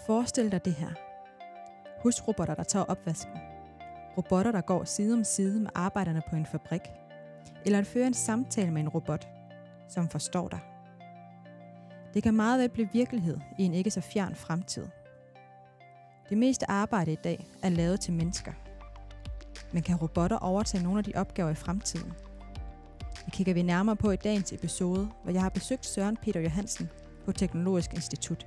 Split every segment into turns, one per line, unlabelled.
Forestil dig det her. Husrobotter, der tager opvasken. Robotter, der går side om side med arbejderne på en fabrik. Eller at føre en samtale med en robot, som forstår dig. Det kan meget vel blive virkelighed i en ikke så fjern fremtid. Det meste arbejde i dag er lavet til mennesker. Men kan robotter overtage nogle af de opgaver i fremtiden? Det kigger vi nærmere på i dagens episode, hvor jeg har besøgt Søren Peter Johansen på Teknologisk Institut.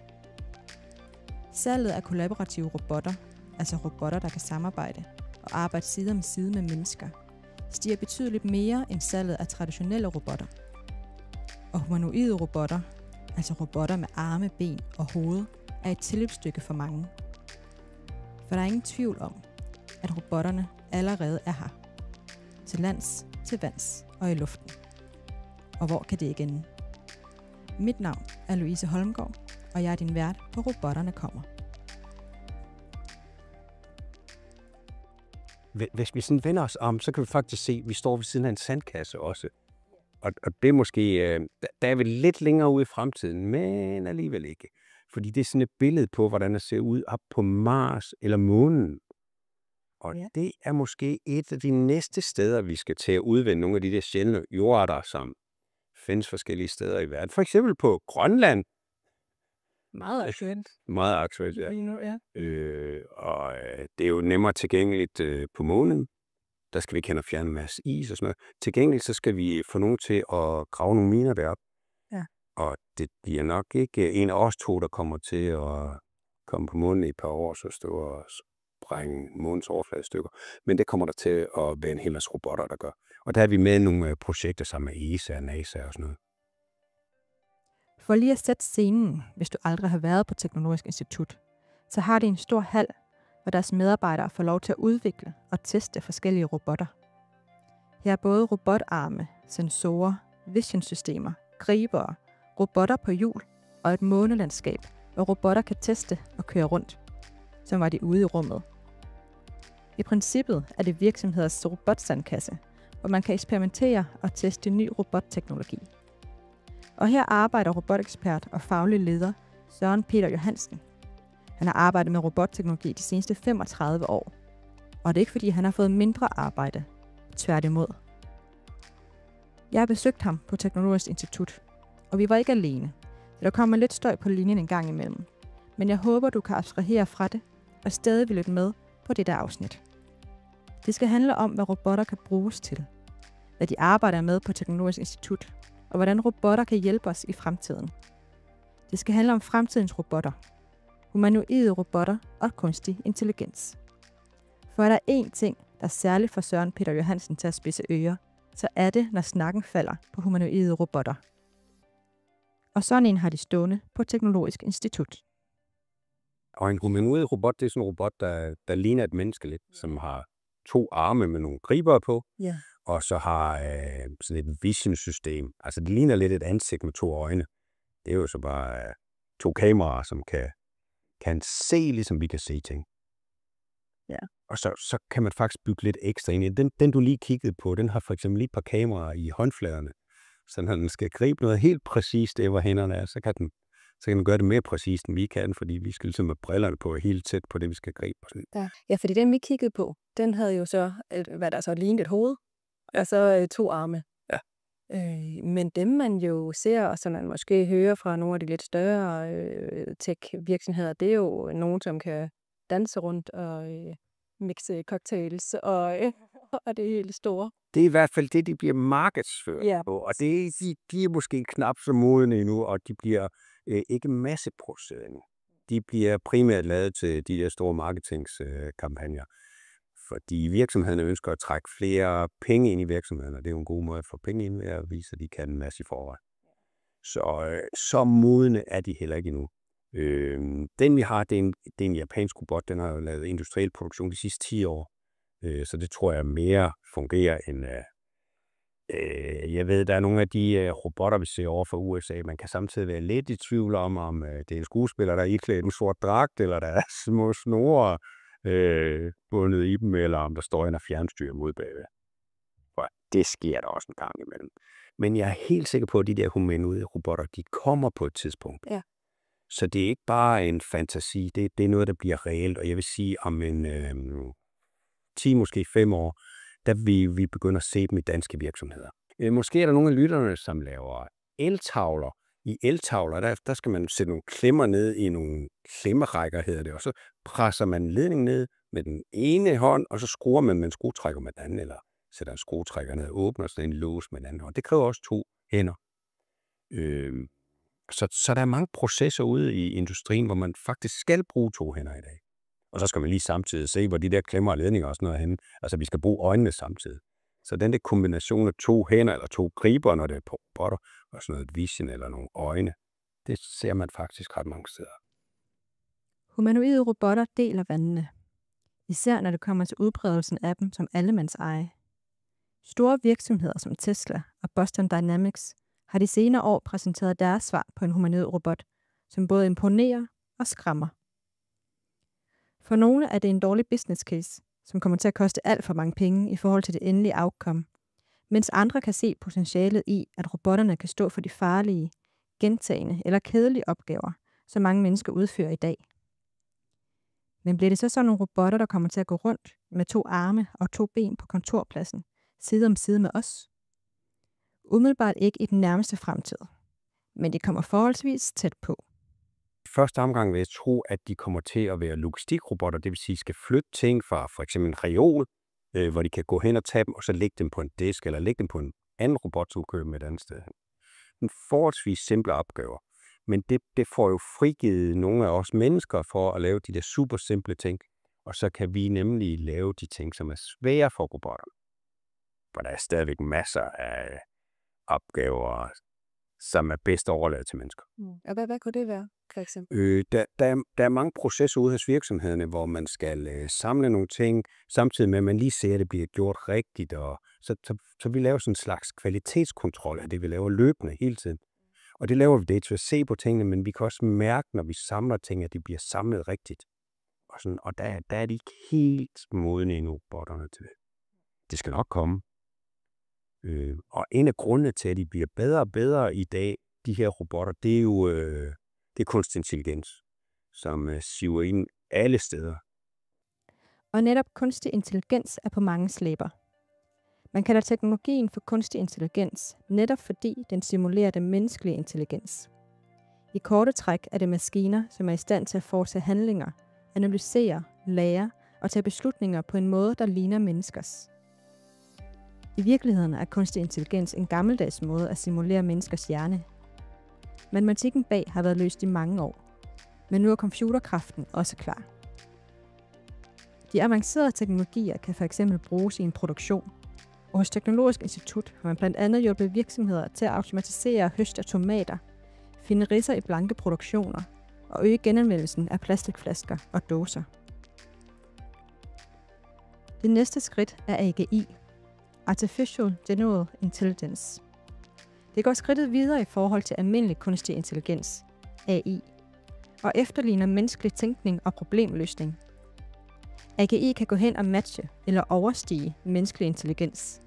Salget af kollaborative robotter, altså robotter, der kan samarbejde og arbejde side om side med mennesker, stiger betydeligt mere end salget af traditionelle robotter. Og humanoide robotter, altså robotter med arme, ben og hoved, er et tilløbsstykke for mange. For der er ingen tvivl om, at robotterne allerede er her. Til lands, til vands og i luften. Og hvor kan det ikke ende? Mit navn er Louise Holmgaard, og jeg er din vært på Robotterne kommer.
Hvis vi sådan vender os om, så kan vi faktisk se, at vi står ved siden af en sandkasse også. Og det er måske, der er vi lidt længere ude i fremtiden, men alligevel ikke. Fordi det er sådan et billede på, hvordan det ser ud op på Mars eller månen. Og det er måske et af de næste steder, vi skal til at udvinde nogle af de der sjældne jordarter, som findes forskellige steder i verden. For eksempel på Grønland.
Meget aktuelt.
Meget aktuelt, ja.
Lige nu, ja.
Og det er jo nemmere tilgængeligt på månen. Der skal vi ikke hen og fjerne en masse is og sådan noget. Til gengæld så skal vi få nogen til at grave nogle miner derop.
Ja.
Og det bliver nok ikke en af os to, der kommer til at komme på månen i et par år, så stå og sprænge månens overflade i stykker. Men det kommer der til at være en hel masse robotter, der gør. Og der er vi med i nogle projekter sammen med ESA og NASA og sådan noget.
For lige at sætte scenen, hvis du aldrig har været på Teknologisk Institut, så har de en stor hal, hvor deres medarbejdere får lov til at udvikle og teste forskellige robotter. Her er både robotarme, sensorer, visionsystemer, gribere, robotter på hjul og et månelandskab, hvor robotter kan teste og køre rundt, som var de ude i rummet. I princippet er det virksomheders robotsandkasse, hvor man kan eksperimentere og teste ny robotteknologi. Og her arbejder robotekspert og faglig leder Søren Peter Johansen. Han har arbejdet med robotteknologi de seneste 35 år. Og det er ikke fordi, han har fået mindre arbejde. Tværtimod. Jeg har besøgt ham på Teknologisk Institut, og vi var ikke alene. Så der kommer lidt støj på linjen en gang imellem. Men jeg håber, du kan abstrahere fra det, og stadig vil lytte med på det der afsnit. Det skal handle om, hvad robotter kan bruges til, hvad de arbejder med på Teknologisk Institut, og hvordan robotter kan hjælpe os i fremtiden. Det skal handle om fremtidens robotter, humanoide robotter og kunstig intelligens. For er der én ting, der særligt får Søren Peter Johansen til at spidse ører, så er det, når snakken falder på humanoide robotter. Og sådan en har de stående på Teknologisk Institut.
Og en humanoid robot, det er sådan en robot, der ligner et menneske lidt, som har 2 arme med nogle gribere på, og så har sådan et vision-system. Altså det ligner lidt et ansigt med 2 øjne. Det er jo så bare 2 kameraer, som kan se, ligesom vi kan se ting.
Ja.
Og så kan man faktisk bygge lidt ekstra ind i. Den du lige kiggede på, den har for eksempel lige et par kameraer i håndfladerne. Så når den skal gribe noget helt præcist, det hvor hænderne er, så kan den gøre det mere præcist, end vi kan, fordi vi skal ligesom med brillerne på helt tæt på det, vi skal gribe.
Ja, fordi den vi kiggede på, den havde jo så, hvad der så lignede et hoved, og så 2 arme.
Ja.
Men dem man jo ser, og som man måske hører fra nogle af de lidt større tech-virksomheder, det er jo nogen, som kan danse rundt og mixe cocktails og det helt store.
Det er i hvert fald det, de bliver markedsført på, og de er måske knap så modne endnu, og de bliver ikke masseproduceret endnu. De bliver primært lavet til de der store marketingskampagner, fordi virksomhederne ønsker at trække flere penge ind i virksomhederne, og det er jo en god måde at få penge ind ved at vise, at de kan en masse i forvejen. Så modne er de heller ikke endnu. Den vi har, det er en japansk robot, den har jo lavet industriel produktion de sidste 10 år, så det tror jeg mere fungerer end... Jeg ved, der er nogle af de robotter, vi ser over for USA. Man kan samtidig være lidt i tvivl om det er en skuespiller, der er iklædt en sort dragt, eller der er små snore bundet i dem, eller om der står en af fjernstyr mod bagved. For det sker der også en gang imellem. Men jeg er helt sikker på, at de der humanoide robotter, de kommer på et tidspunkt.
Ja.
Så det er ikke bare en fantasi, det er noget, der bliver reelt. Og jeg vil sige, om en 10, måske 5 år, der vil vi begynde at se dem i danske virksomheder. Måske er der nogle af lytterne, som laver eltavler. I eltavler, der skal man sætte nogle klemmer ned i nogle klemmerækker, hedder det, og så presser man ledningen ned med den ene hånd, og så skruer man med en skruetrækker med den anden, eller sætter en skruetrækker ned og åbner sådan en lås med den anden hånd. Det kræver også 2 hænder. Så der er mange processer ude i industrien, hvor man faktisk skal bruge 2 hænder i dag. Og så skal man lige samtidig se, hvor de der klemmer og ledninger også noget henne. Altså, vi skal bruge øjnene samtidig. Så den der kombination af 2 hænder eller 2 griber, når det er på robotter, og sådan noget vision eller nogle øjne, det ser man faktisk ret mange steder.
Humanoide robotter deler vandene. Især når det kommer til udbredelsen af dem som allemandseje. Store virksomheder som Tesla og Boston Dynamics har de senere år præsenteret deres svar på en humanoid robot, som både imponerer og skræmmer. For nogle er det en dårlig business case, som kommer til at koste alt for mange penge i forhold til det endelige outcome, mens andre kan se potentialet i, at robotterne kan stå for de farlige, gentagende eller kedelige opgaver, som mange mennesker udfører i dag. Men bliver det så sådan nogle robotter, der kommer til at gå rundt med 2 arme og 2 ben på kontorpladsen, side om side med os? Umiddelbart ikke i den nærmeste fremtid, men de kommer forholdsvis tæt på.
I første omgang vil jeg tro, at de kommer til at være logistikrobotter, det vil sige, skal flytte ting fra for eksempel en reol, hvor de kan gå hen og tage dem, og så lægge dem på en disk, eller lægge dem på en anden robot, som kører med et andet sted. En forholdsvis simple opgaver, men det får jo frigivet nogle af os mennesker for at lave de der super simple ting, og så kan vi nemlig lave de ting, som er svære for robotterne. For der er stadigvæk masser af opgaver, som er bedst overladt til mennesker.
Og hvad kunne det være, for eksempel?
Der er mange processer ude hos virksomhederne, hvor man skal samle nogle ting, samtidig med, at man lige ser, at det bliver gjort rigtigt. Og så vi laver sådan en slags kvalitetskontrol af det, vi laver løbende hele tiden. Og det laver vi det til at se på tingene, men vi kan også mærke, når vi samler ting, at de bliver samlet rigtigt. Og der er de ikke helt modne endnu, robotterne til det. Det skal nok komme. Og en af grundene til, at de bliver bedre og bedre i dag, de her robotter, det er jo det er kunstig intelligens, som siver ind alle steder.
Og netop kunstig intelligens er på mange slæber. Man kalder teknologien for kunstig intelligens, netop fordi den simulerer den menneskelige intelligens. I korte træk er det maskiner, som er i stand til at foretage handlinger, analysere, lære og tage beslutninger på en måde, der ligner menneskers. I virkeligheden er kunstig intelligens en gammeldags måde at simulere menneskers hjerne. Matematikken bag har været løst i mange år, men nu er computerkraften også klar. De avancerede teknologier kan f.eks. bruges i en produktion, og hos Teknologisk Institut har man blandt andet hjulpet virksomheder til at automatisere høst af tomater, finde ridser i blanke produktioner og øge genanvendelsen af plastikflasker og dåser. Det næste skridt er AGI, Artificial General Intelligence. Det går skridtet videre i forhold til almindelig kunstig intelligens, AI, og efterligner menneskelig tænkning og problemløsning. AGI kan gå hen og matche eller overstige menneskelig intelligens.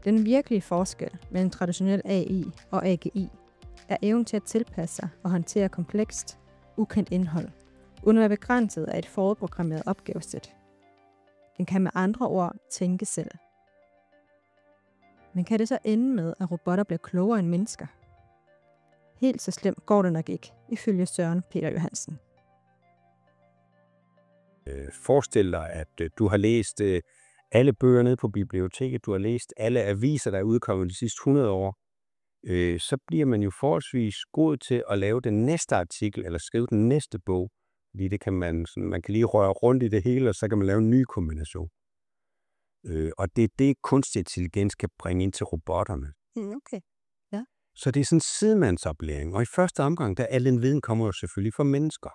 Den virkelige forskel mellem traditionel AI og AGI er evnen til at tilpasse sig og håndtere komplekst, ukendt indhold, uden at være begrænset af et forudprogrammeret opgavesæt. Den kan med andre ord tænke selv. Men kan det så ende med, at robotter bliver klogere end mennesker? Helt så slemt går det nok ikke, ifølge Søren Peter Johansen.
Forestil dig, at du har læst alle bøger nede på biblioteket, du har læst alle aviser, der er udkommet de sidste 100 år. Så bliver man jo forholdsvis god til at lave den næste artikel, eller skrive den næste bog. Fordi det kan man kan lige røre rundt i det hele, og så kan man lave en ny kombination. Og det er det, kunstig intelligens kan bringe ind til robotterne.
Okay. Ja.
Så det er sådan en sidemandsoplæring. Og i første omgang, der al den viden kommer jo selvfølgelig fra mennesker.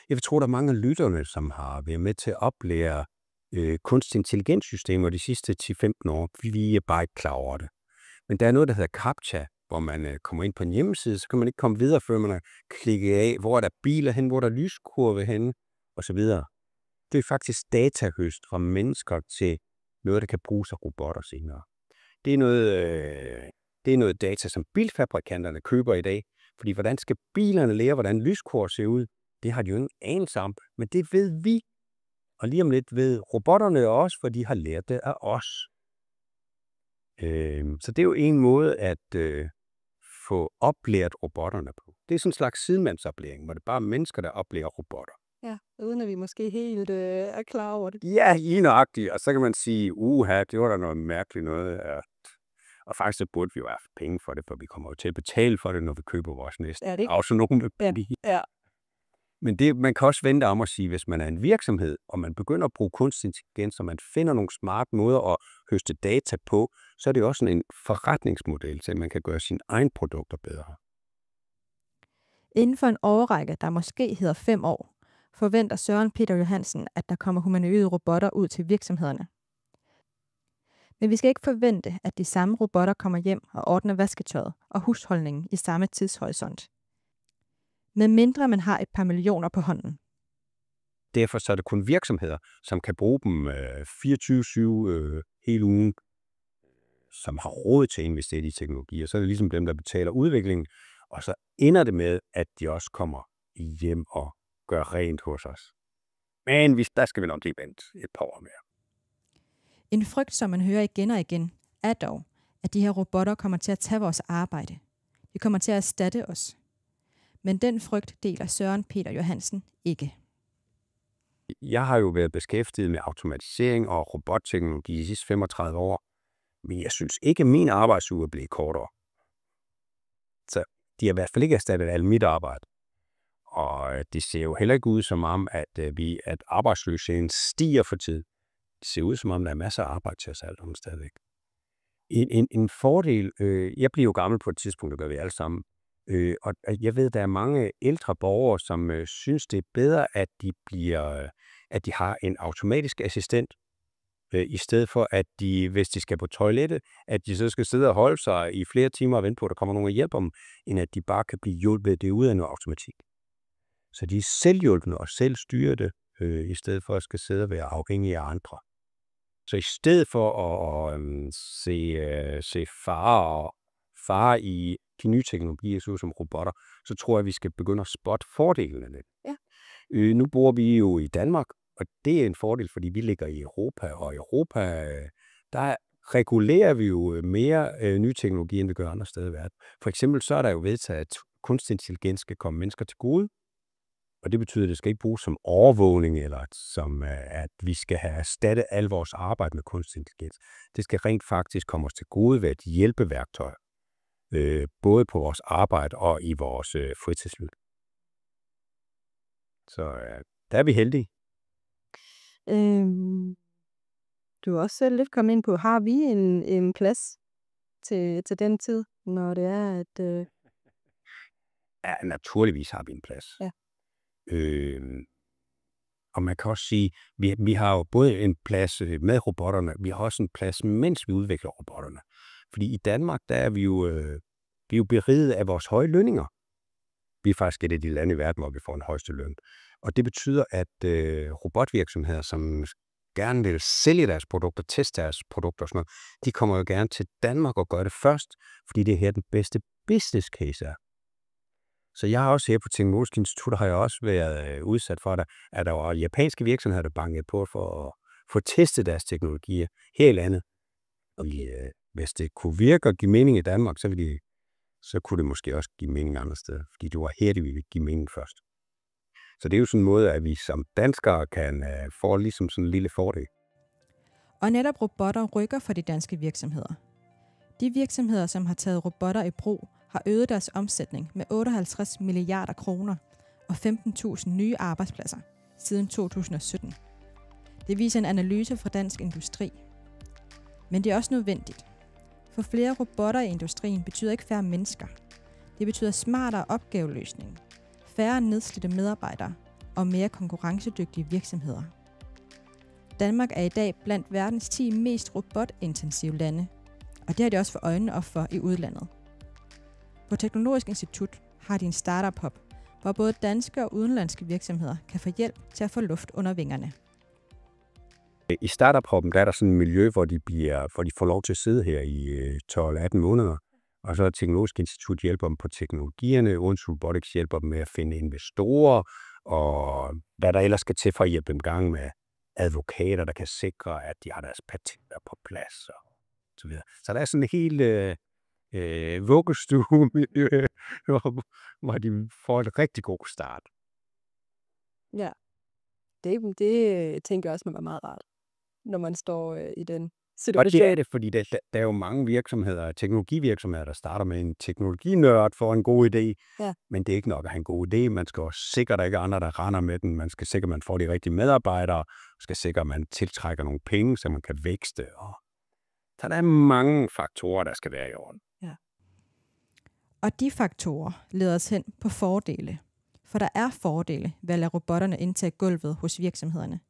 Jeg vil tro, der er mange af lytterne, som har været med til at oplære kunstig intelligenssystemer de sidste 10-15 år. Vi er bare ikke klar over det. Men der er noget, der hedder CAPTCHA, hvor man kommer ind på en hjemmeside, så kan man ikke komme videre, før man har klikket af, hvor er der biler hen, hvor er der lyskurve hen, osv. Det er faktisk datahøst fra mennesker til noget, der kan bruges af robotter senere. Det er noget data, som bilfabrikanterne køber i dag, Fordi hvordan skal bilerne lære, hvordan lyskors ser ud? Det har de jo ingen anelse om, men det ved vi. Og lige om lidt ved robotterne også, for de har lært det af os. Så det er jo en måde at få oplært robotterne på. Det er sådan en slags sidemandsoplæring, hvor det bare er mennesker, der oplærer robotter.
Ja, uden at vi måske helt er klar over det.
Ja, nøjagtigt. Og så kan man sige, det var da noget mærkeligt noget. Og faktisk så burde vi jo have penge for det, for vi kommer jo til at betale for det, når vi køber vores næste.
Er det ikke?
Autonome
Ja.
bil.
Ja.
Men man kan også vente om at sige, hvis man er en virksomhed, og man begynder at bruge kunstig intelligens, og man finder nogle smarte måder at høste data på, så er det også sådan en forretningsmodel, så man kan gøre sine egne produkter bedre.
Inden for en årrække, der måske hedder 5 år, forventer Søren Peter Johansen, at der kommer humanoide robotter ud til virksomhederne. Men vi skal ikke forvente, at de samme robotter kommer hjem og ordner vasketøjet og husholdningen i samme tidshorisont. Med mindre man har et par millioner på hånden.
Derfor så er det kun virksomheder, som kan bruge dem 24/7 hele ugen, som har råd til at investere i teknologi. Og så er det ligesom dem, der betaler udviklingen, og så ender det med, at de også kommer hjem og gør rent hos os. Men der skal vi nok lige vente et par år mere.
En frygt, som man hører igen og igen, er dog, at de her robotter kommer til at tage vores arbejde. De kommer til at erstatte os. Men den frygt deler Søren Peter Johansen ikke.
Jeg har jo været beskæftiget med automatisering og robotteknologi de sidste 35 år, men jeg synes ikke, at min arbejdsuge er blevet kortere. Så de har i hvert fald ikke erstattet alt mit arbejde. Og det ser jo heller ikke ud som om, at arbejdsløsheden stiger for tid. Det ser ud som om, der er masser af arbejde til os alle sammen stadigvæk. En fordel, jeg bliver jo gammel på et tidspunkt, det gør vi alle sammen, og jeg ved, der er mange ældre borgere, som synes, det er bedre, at de har en automatisk assistent, i stedet for, at de, hvis de skal på toilettet, at de så skal sidde og holde sig i flere timer og vente på, at der kommer nogen og hjælper dem, end at de bare kan blive hjulpet det ud af noget automatik. Så de er selvhjulpende og selvstyrede, i stedet for at skal sidde og være afhængige af andre. Så i stedet for at se fare i de nye teknologier, såsom robotter, så tror jeg, at vi skal begynde at spotte fordelene af det.
Ja.
Nu bor vi jo i Danmark, og det er en fordel, fordi vi ligger i Europa, og i Europa, der regulerer vi jo mere ny teknologi, end vi gør andre steder i verden. For eksempel så er der jo vedtaget, at kunstig intelligens skal komme mennesker til gode, og det betyder, at det skal ikke bruges som overvågning, eller som at vi skal have erstattet al vores arbejde med kunstig intelligens. Det skal rent faktisk komme os til gode ved et hjælpeværktøj, både på vores arbejde og i vores fritidsliv. Så der er vi heldige.
Du er også selv lidt kommet ind på, har vi en plads til den tid, når det er, at...
Ja, naturligvis har vi en plads.
Ja.
Og man kan også sige, vi har jo både en plads med robotterne, vi har også en plads, mens vi udvikler robotterne. Fordi i Danmark, der er vi er jo beriget af vores høje lønninger. Vi er faktisk et af de lande i verden, hvor vi får en højeste løn. Og det betyder, at robotvirksomheder, som gerne vil sælge deres produkter, teste deres produkter og sådan noget, de kommer jo gerne til Danmark og gør det først, fordi det er her den bedste business case er. Så jeg har også her på Teknologisk Institut, har jeg også været udsat for, at der var japanske virksomheder, der bankede på for at få testet deres teknologier her i landet. Okay. Hvis det kunne virke og give mening i Danmark, så kunne det måske også give mening andre steder, fordi det var her, det ville give mening først. Så det er jo sådan en måde, at vi som danskere kan få ligesom sådan en lille fordel.
Og netop robotter rykker for de danske virksomheder. De virksomheder, som har taget robotter i brug, har øget deres omsætning med 58 milliarder kroner og 15.000 nye arbejdspladser siden 2017. Det viser en analyse fra Dansk Industri. Men det er også nødvendigt. For flere robotter i industrien betyder ikke færre mennesker. Det betyder smartere opgaveløsning, færre nedslidte medarbejdere og mere konkurrencedygtige virksomheder. Danmark er i dag blandt verdens 10 mest robotintensive lande, og det har de også for øjnene op for i udlandet. På Teknologisk Institut har de en startup-hub, hvor både danske og udenlandske virksomheder kan få hjælp til at få luft under vingerne.
I startup-hubben der er der sådan et miljø, hvor de får lov til at sidde her i 12-18 måneder Og så Teknologisk Institut hjælper dem på teknologierne, Odense Robotics hjælper dem med at finde investorer, og hvad der ellers skal til for at hjælpe dem i gang med advokater, der kan sikre, at de har deres patenter på plads og så videre. Så der er sådan en helt vuggestue, hvor de får et rigtig god start.
Ja, det tænker jeg også må være meget rart, når man står i den
Og
situation.
det er det, fordi der er jo mange virksomheder, teknologivirksomheder, der starter med en teknologinørd for en god idé.
Ja.
Men det er ikke nok at have en god idé. Man skal også sikre, at der ikke er andre, der render med den. Man skal sikre, at man får de rigtige medarbejdere. Man skal sikre, at man tiltrækker nogle penge, så man kan vækste. Så der er mange faktorer, der skal være i orden.
Og de faktorer leder os hen på fordele. For der er fordele ved at lade robotterne indtage gulvet hos virksomhederne.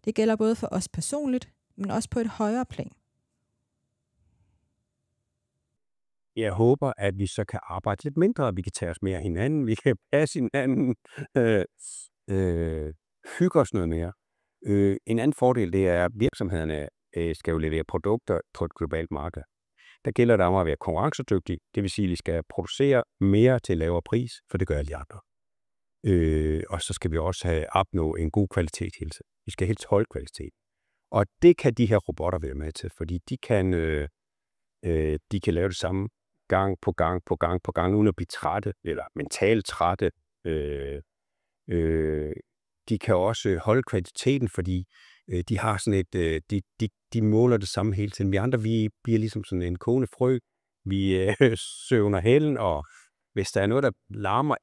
Det gælder både for os personligt, men også på et højere plan.
Jeg håber, at vi så kan arbejde lidt mindre, at vi kan tage os mere af hinanden, vi kan passe hinanden, hygge os noget mere. En anden fordel, det er, at virksomhederne skal jo levere produkter på et globalt marked. Der gælder det om at være konkurrencedygtig, det vil sige, at vi skal producere mere til lavere pris, for det gør alle de andre. Og så skal vi også opnå en god kvalitet hele tiden. Vi skal helst holde kvalitet. Og det kan de her robotter være med til, fordi de kan lave det samme gang på gang, uden at blive trætte, eller mentalt trætte. De kan også holde kvaliteten, fordi de har sådan de måler det samme hele tiden. Vi andre, vi bliver ligesom sådan en kogende frø. Vi søvner hælden, og hvis der er noget, der larmer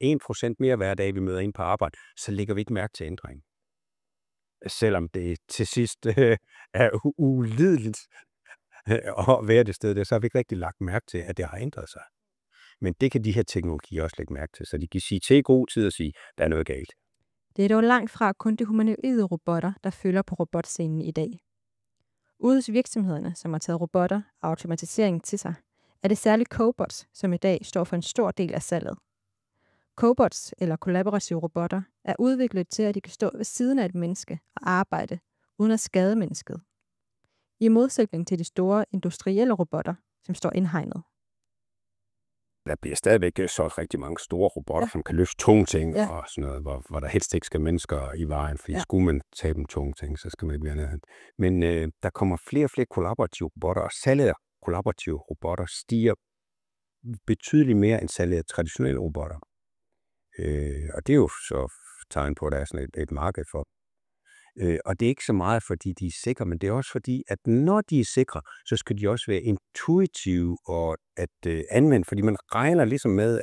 1% mere hver dag, vi møder ind på arbejde, så lægger vi ikke mærke til ændringen. Selvom det til sidst er ulideligt at være det sted der, så har vi ikke rigtig lagt mærke til, at det har ændret sig. Men det kan de her teknologier også lægge mærke til, så de kan sige til i god tid og sige, at der er noget galt.
Det er dog langt fra kun de humanoide robotter, der følger på robotscenen i dag. Ude hos virksomhederne, som har taget robotter og automatisering til sig, er det særligt cobots, som i dag står for en stor del af salget. Cobots, eller kollaborative robotter, er udviklet til, at de kan stå ved siden af et menneske og arbejde, uden at skade mennesket. I modsætning til de store industrielle robotter, som står indhegnet.
Der bliver stadigvæk solgt rigtig mange store robotter, som kan løfte tunge ting og sådan noget, hvor der helst ikke skal mennesker i vejen, fordi skulle man tage dem tunge ting, så skal man ikke blive andet. Men der kommer flere og flere kollaborative robotter, og salget af kollaborative robotter stiger betydeligt mere end salget af traditionelle robotter. Og det er jo så tegn på, at der er sådan et marked for. Og det er ikke så meget, fordi de er sikre, men det er også fordi, at når de er sikre, så skal de også være intuitive og at anvende, fordi man regner ligesom med,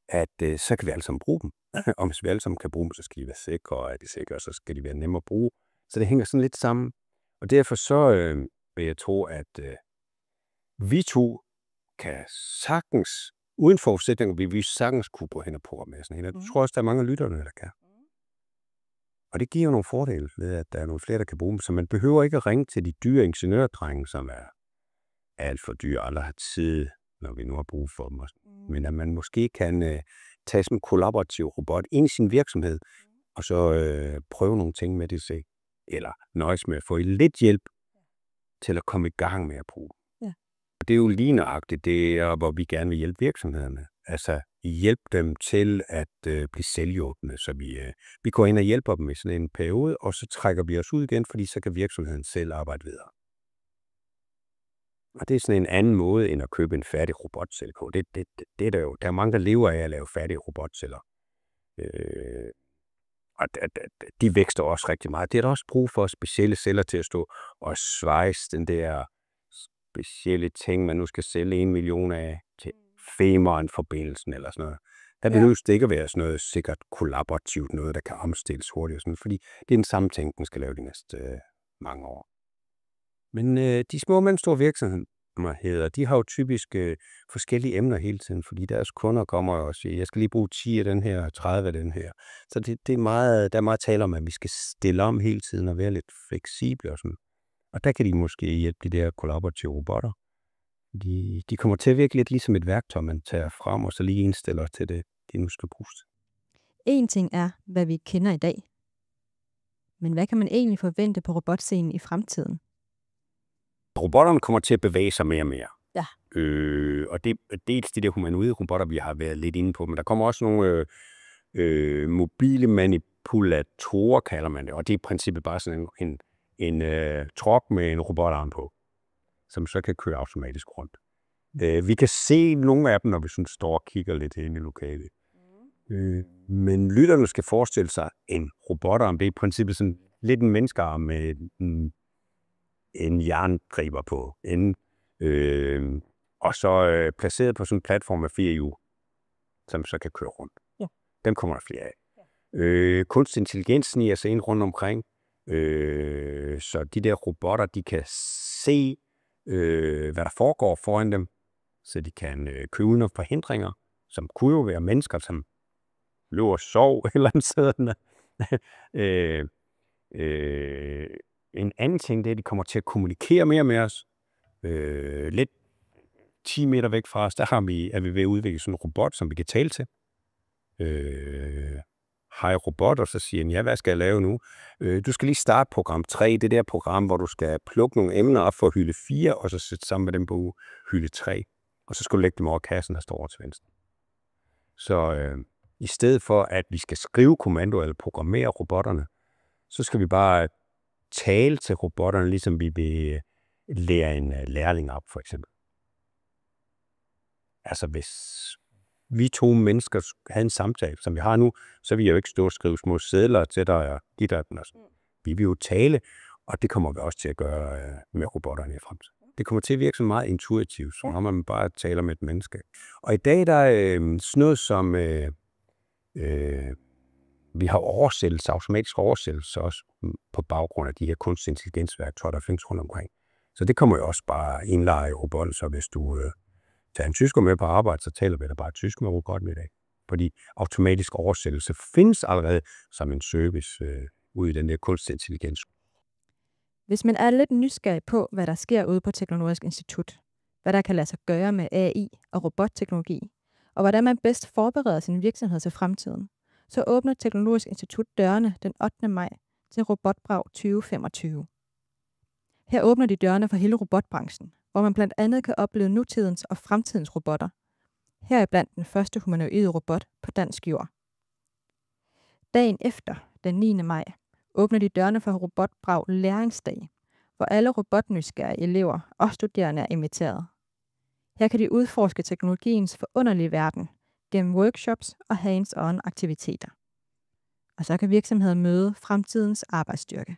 at så kan vi alle sammen bruge dem. Og hvis vi alle sammen kan bruge dem, så skal de være sikre, og er de sikre, så skal de være nemme at bruge. Så det hænger sådan lidt sammen. Og derfor så vil jeg tro, at vi to kan sagtens, uden forudsætninger, vil vi sagtens kunne gå hen og programmere sådan en. Jeg tror også, der er mange af lytterne, der kan. Og det giver jo nogle fordele ved, at der er nogle flere, der kan bruge dem. Så man behøver ikke at ringe til de dyre ingeniørdrenge, som er alt for dyre, aldrig har tid, når vi nu har brug for dem. Men at man måske kan tage sådan en kollaborativ robot ind i sin virksomhed, og så prøve nogle ting med det selv. Eller nøjes med at få lidt hjælp til at komme i gang med at bruge dem.
Ja.
Og det er jo lige nøjagtigt det, hvor vi gerne vil hjælpe virksomhederne. Altså hjælpe dem til at blive selvhjulpne, så vi går ind og hjælper dem i sådan en periode, og så trækker vi os ud igen, fordi så kan virksomheden selv arbejde videre. Og det er sådan en anden måde, end at købe en færdig robotcelle på. Det er der jo. Der er mange, der lever af at lave færdige robotceller. Og de vækster også rigtig meget. Det er der også brug for specielle celler til at stå og svejse den der specielle ting, man nu skal sælge 1 million af til femeren-forbindelsen eller sådan noget. Der behøver det ikke at være sådan noget sikkert kollaborativt, noget der kan omstilles hurtigt, og sådan, fordi det er den samme ting, den skal lave de næste mange år. Men de små og mellemstore virksomheder, de har jo typisk forskellige emner hele tiden, fordi deres kunder kommer og siger, jeg skal lige bruge 10 af den her, 30 af den her. Så det er meget, der er meget tale om, at vi skal stille om hele tiden og være lidt fleksible og sådan. Og der kan de måske hjælpe de der kollaborative robotter. De kommer til at virke lidt ligesom et værktøj, man tager frem og så lige indstiller til det, de nu skal bruges.
En ting er, hvad vi kender i dag. Men hvad kan man egentlig forvente på robotscenen i fremtiden?
Robotterne kommer til at bevæge sig mere og mere.
Ja.
Og det er dels de der humanoide robotter, vi har været lidt inde på, men der kommer også nogle mobile manipulatorer, kalder man det, og det er i princippet bare sådan en truck med en robotarm på, som så kan køre automatisk rundt. Vi kan se nogle af dem, når vi sådan står og kigger lidt ind i lokalet. Men lytterne skal forestille sig en robotarm. Det er i princippet sådan lidt en menneskearm med en jerngriber på enden. Og så placeret på sådan en platform med 4 hjul, som så kan køre rundt.
Ja.
Dem kommer der flere af. Ja. Kunstig intelligens sniger sig ind rundt omkring. Så de der robotter, de kan se, hvad der foregår foran dem. Så de kan købe uden forhindringer, som kunne jo være mennesker, som løber og sover eller andet sted. En anden ting, det er, at de kommer til at kommunikere mere med os. Lidt 10 meter væk fra os, der er vi ved at udvikle sådan en robot, som vi kan tale til. Hej robot, og så siger den, ja, hvad skal jeg lave nu? Du skal lige starte program 3, det der program, hvor du skal plukke nogle emner op for hylde 4, og så sætte sammen med dem på hylde 3. Og så skal du lægge dem over kassen, der står over til venstre. Så i stedet for, at vi skal skrive kommandoer eller programmere robotterne, så skal vi bare tale til robotterne, ligesom vi vil lære en lærling op, for eksempel. Altså, hvis vi 2 mennesker havde en samtale, som vi har nu, så vil jeg jo ikke stå og skrive små sedler til dig og give dig den. Vi vil jo tale, og det kommer vi også til at gøre med robotterne i fremtiden. Det kommer til at virke så meget intuitivt, som om man bare taler med et menneske. Og i dag der er sådan noget som, vi har oversættelse, automatisk oversættelse også på baggrund af de her kunstig intelligensværktøjer, der findes rundt omkring. Så det kommer jo også bare indlejre i robotten, så hvis du tager en tysker med på arbejde, så taler vi da bare tysk med robotten i dag. Fordi automatisk oversættelse findes allerede som en service ude i den der kunstig intelligens.
Hvis man er lidt nysgerrig på, hvad der sker ude på Teknologisk Institut, hvad der kan lade sig gøre med AI og robotteknologi, og hvordan man bedst forbereder sin virksomhed til fremtiden, så åbner Teknologisk Institut dørene den 8. maj til Robotbrag 2025. Her åbner de dørene for hele robotbranchen, hvor man blandt andet kan opleve nutidens og fremtidens robotter. Her er blandt den første humanoide robot på dansk jord. Dagen efter, den 9. maj, åbner de dørene for Robotbrag Læringsdag, hvor alle robotnysgerrige elever og studerende er inviteret. Her kan de udforske teknologiens forunderlige verden gennem workshops og hands-on aktiviteter. Og så kan virksomheder møde fremtidens arbejdsstyrke.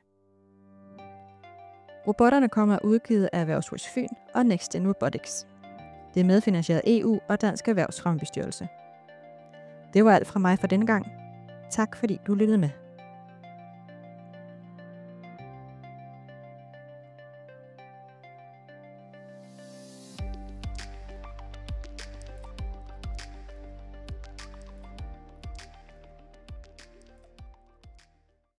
Robotterne kommer udgivet af Erhvervshus Fyn og Next-Gen Robotics. Det er medfinansieret EU og Dansk Erhvervsfremmebestyrelse. Det var alt fra mig for denne gang. Tak fordi du lyttede med.